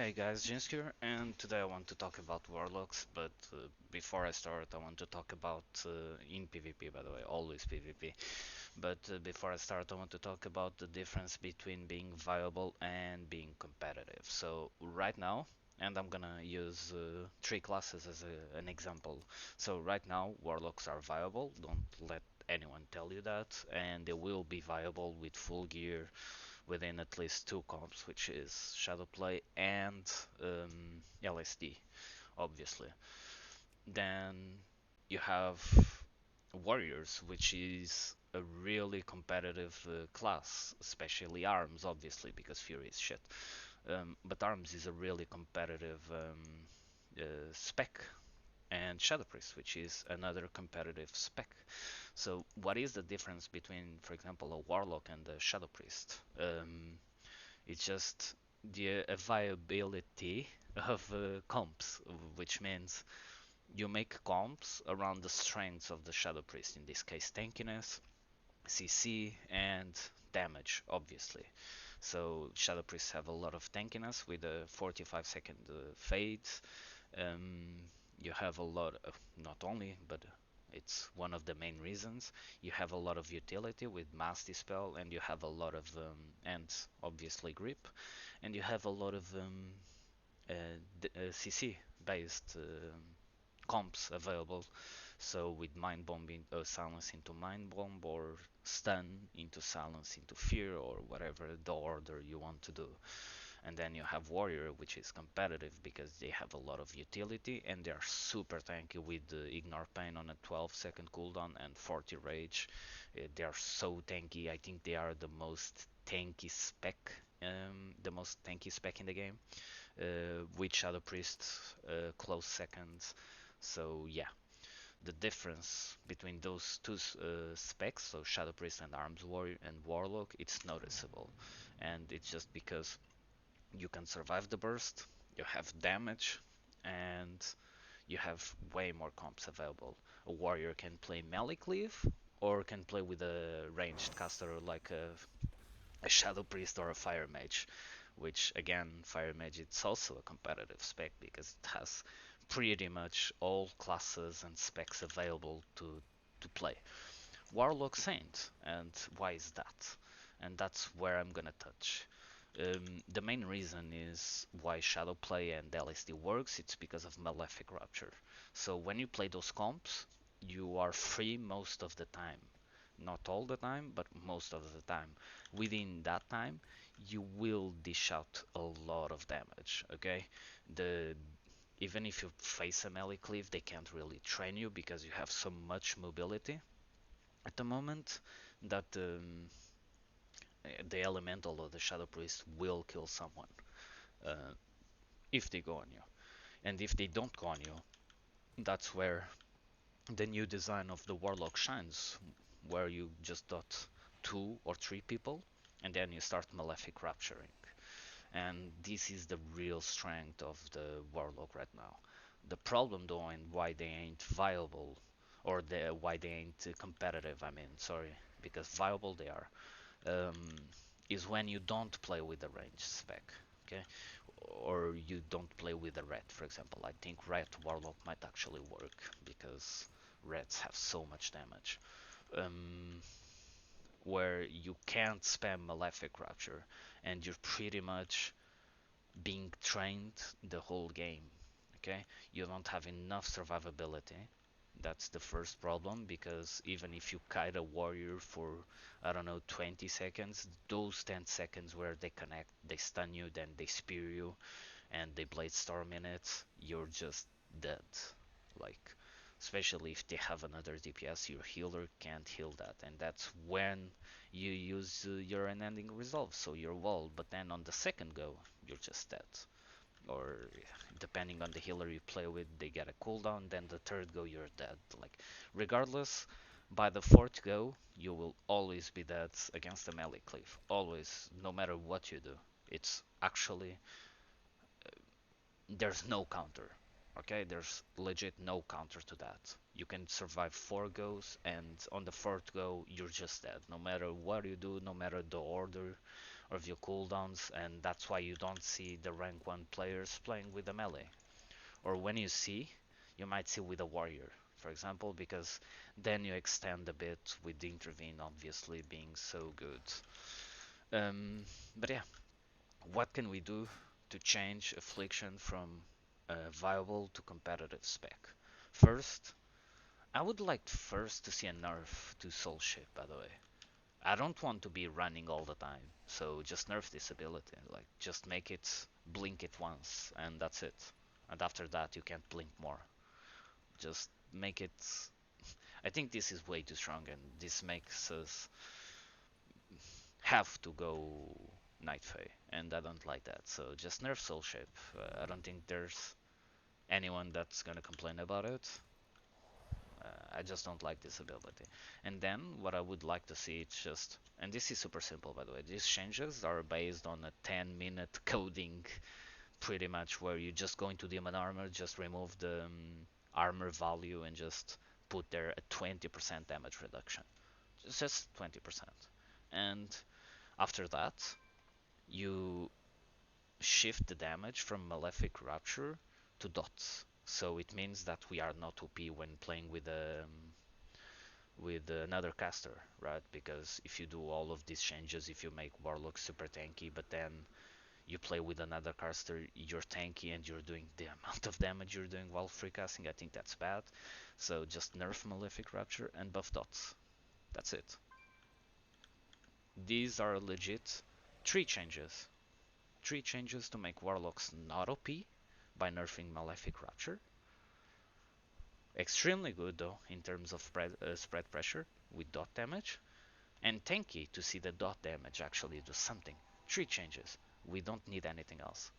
Hey guys, Jinsk here, and today I want to talk about warlocks, but before I start I want to talk about, in PvP by the way, always PvP, but before I start I want to talk about the difference between being viable and being competitive. So right now, and I'm gonna use three classes as an example. So right now warlocks are viable, don't let anyone tell you that, and they will be viable with full gear within at least two comps, which is Shadowplay and LSD, obviously. Then you have Warriors, which is a really competitive class, especially Arms, obviously, because Fury is shit. But Arms is a really competitive spec, and Shadow Priest, which is another competitive spec. So, what is the difference between, for example, a Warlock and a Shadow Priest? It's just the viability of comps, which means you make comps around the strengths of the Shadow Priest, in this case tankiness, CC, and damage, obviously. So Shadow Priests have a lot of tankiness with a 45-second fades. You have a lot of, not only, but it's one of the main reasons. You have a lot of utility with Mass Dispel, and you have a lot of, and obviously Grip, and you have a lot of CC based comps available. So with Mind Bomb silence into Mind Bomb, or stun into silence into fear, or whatever the order you want to do. And then you have Warrior, which is competitive because they have a lot of utility and they are super tanky with Ignore Pain on a 12-second cooldown and 40 Rage. They are so tanky. I think they are the most tanky spec, in the game, with Shadow Priest close seconds. So yeah, the difference between those two specs, so Shadow Priest and Arms Warrior and Warlock, it's noticeable, and it's just because you can survive the burst, you have damage, and you have way more comps available. A warrior can play melee cleave, or can play with a ranged caster like a shadow priest or a fire mage, which again, fire mage it's also a competitive spec because it has pretty much all classes and specs available to play. Warlock Saint, and why is that? And that's where I'm gonna touch. The main reason is why Shadowplay and LSD works, it's because of Malefic Rupture. So when you play those comps, you are free most of the time. Not all the time, but most of the time. Within that time, you will dish out a lot of damage, okay? The Even if you face a melee cleave, they can't really train you because you have so much mobility at the moment that the elemental or the shadow priest will kill someone uh, if they go on you. And if they don't go on you, that's where the new design of the warlock shines, where you just dot two or three people and then you start malefic rapturing. And this is the real strength of the warlock right now. The problem though, and why they ain't viable, or why they ain't competitive, I mean, sorry, because viable they are, um, is when you don't play with the range spec, okay? Or you don't play with a red, for example. I think red warlock might actually work because reds have so much damage. Um, where you can't spam Malefic Rapture and you're pretty much being trained the whole game. Okay, you don't have enough survivability. That's the first problem, because even if you kite a warrior for, I don't know, 20 seconds, those 10 seconds where they connect, they stun you, then they spear you, and they blade storm in it, you're just dead. Like, especially if they have another DPS, your healer can't heal that, and that's when you use your unending resolve, so you're walled. But then on the second go, you're just dead. Or depending on the healer you play with, they get a cooldown. Then the third go, you're dead. Like, regardless, by the fourth go, you will always be dead against a melee cleave. Always, no matter what you do. It's actually, there's no counter. Okay, there's legit no counter to that. You can survive four goes, and on the fourth go, you're just dead. No matter what you do, no matter the order of your cooldowns, and that's why you don't see the rank 1 players playing with a melee. Or when you see, you might see with a warrior, for example, because then you extend a bit with the intervene obviously being so good. But yeah, what can we do to change Affliction from viable to competitive spec? First, I would like first to see a nerf to Soul Ship, by the way. I don't want to be running all the time, so just nerf this ability. Like, just make it blink it once, and that's it. And after that, you can't blink more. Just make it. I think this is way too strong, and this makes us have to go Night Fae, and I don't like that. So just nerf Soul Shape. I don't think there's anyone that's gonna complain about it. I just don't like this ability. And then what I would like to see is just, and this is super simple by the way, these changes are based on a 10-minute coding pretty much where you just go into Demon Armor, just remove the armor value and just put there a 20% damage reduction. Just 20%. And after that, you shift the damage from Malefic Rapture to dots. So it means that we are not OP when playing with another caster, right? Because if you do all of these changes, if you make Warlock super tanky, but then you play with another caster, you're tanky and you're doing the amount of damage you're doing while free casting, I think that's bad. So just nerf Malefic Rapture and buff dots. That's it. These are legit three changes. Three changes to make Warlocks not OP by nerfing Malefic Rapture. Extremely good though in terms of spread pressure with dot damage. And tanky to see the dot damage actually do something. Three changes. We don't need anything else.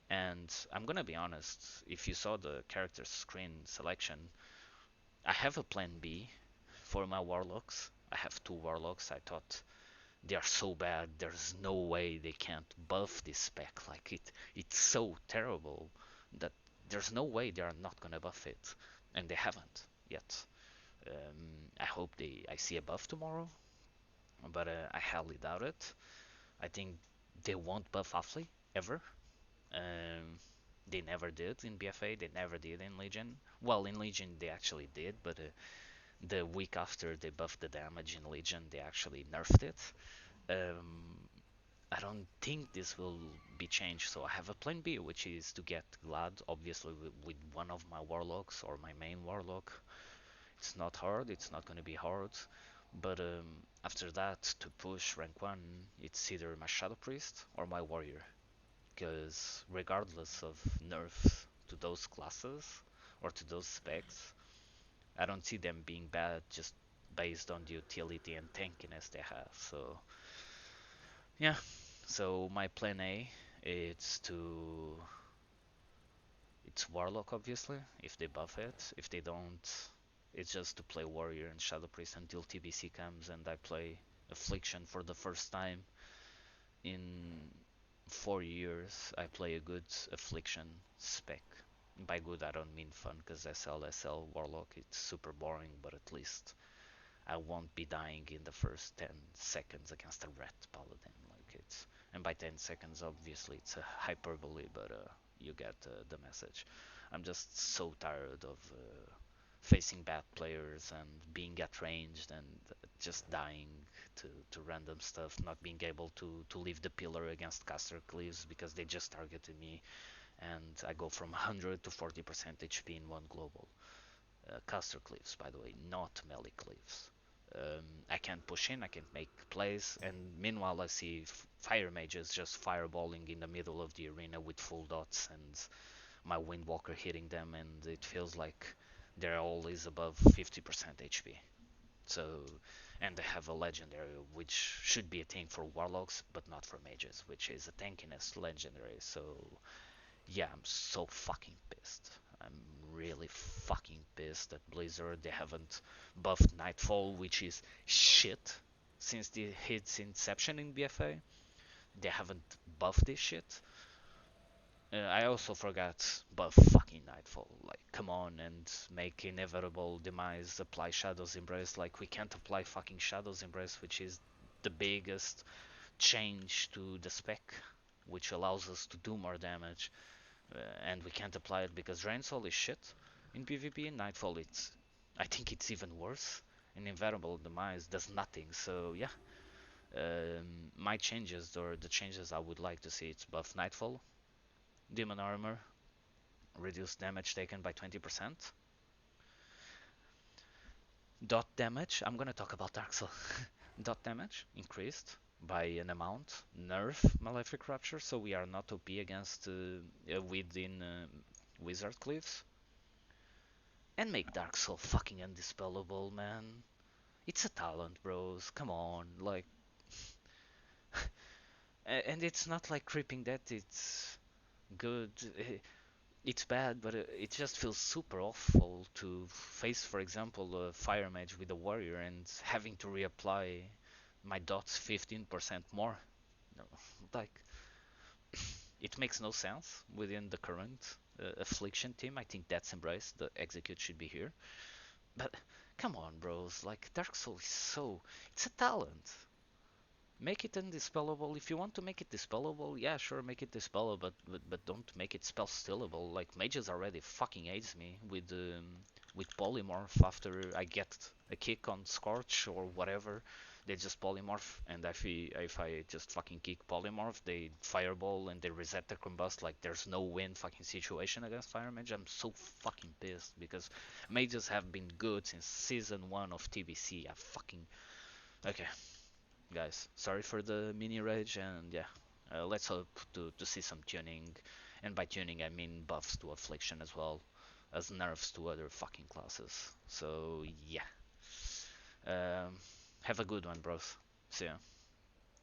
And I'm gonna be honest, if you saw the character screen selection, I have a plan B for my Warlocks. I have two Warlocks. I thought they are so bad, there's no way they can't buff this spec. Like it's so terrible that there's no way they are not gonna buff it, and they haven't yet. I hope I see a buff tomorrow, but I highly doubt it. I think they won't buff Affli ever. Um, they never did in BFA. They never did in Legion. Well, in Legion they actually did, but the week after they buffed the damage in Legion, they actually nerfed it. Um, I don't think this will be changed, so I have a plan B, which is to get Glad, obviously, with one of my Warlocks or my main Warlock. It's not hard, it's not gonna be hard, but after that, to push rank 1, it's either my Shadow Priest or my Warrior, because regardless of nerfs to those classes or to those specs, I don't see them being bad just based on the utility and tankiness they have, so yeah. So my plan A is to it's Warlock obviously if they buff it. If they don't, it's just to play Warrior and Shadow Priest until TBC comes and I play Affliction for the first time in 4 years. I play a good Affliction spec. By good I don't mean fun because SL Warlock it's super boring, but at least I won't be dying in the first 10 seconds against a red paladin. Like it's, and by 10 seconds, obviously it's a hyperbole, but you get the message. I'm just so tired of facing bad players and being at ranged and just dying to random stuff, not being able to leave the pillar against caster cleaves because they just targeted me, and I go from 100 to 40% HP in one global. Caster cleaves, by the way, not melee cleaves. I can push in, I can make plays, and meanwhile I see fire mages just fireballing in the middle of the arena with full dots and my Windwalker hitting them, and it feels like they're always above 50% HP. So, and they have a legendary, which should be a thing for warlocks, but not for mages, which is a tankiness legendary. So, yeah, I'm so fucking pissed. I'm really fucking pissed that Blizzard they haven't buffed Nightfall, which is shit since its inception in BFA. They haven't buffed this shit. I also forgot buff fucking Nightfall. Like, come on and make Inevitable Demise apply Shadow's Embrace. Like, we can't apply fucking Shadow's Embrace, which is the biggest change to the spec, which allows us to do more damage, and we can't apply it because Rainfall is shit in PvP. Nightfall, I think it's even worse. And Invariable Demise does nothing. So yeah, my changes, or the changes I would like to see, it's buff Nightfall, Demon Armor, reduce damage taken by 20%. Dot damage, I'm gonna talk about Dark Soul. Dot damage increased by an amount. Nerf Malefic Rupture, so we are not OP against within Wizard Cliffs. And make Dark Soul fucking undispellable, man. It's a talent, bros. Come on, like, and it's not like creeping that it's good. It's bad, but it just feels super awful to face, for example, a fire mage with a warrior and having to reapply my dots 15% more. No, like, it makes no sense within the current Affliction team. I think that's embraced. The execute should be here. But come on, bros. Like, Dark Soul is so. It's a talent. Make it undispellable. If you want to make it dispellable, yeah, sure, make it dispellable, but don't make it spell stillable. Like, mages already fucking hates me with polymorph after I get a kick on Scorch or whatever. They just polymorph, and if I just fucking kick polymorph, they fireball and they reset the combust. Like, there's no win fucking situation against fire mage. I'm so fucking pissed because mages have been good since season 1 of TBC. I fucking okay, guys. Sorry for the mini rage, and yeah, let's hope to see some tuning, and by tuning I mean buffs to Affliction as well as nerfs to other fucking classes. So yeah, have a good one, bros. See ya.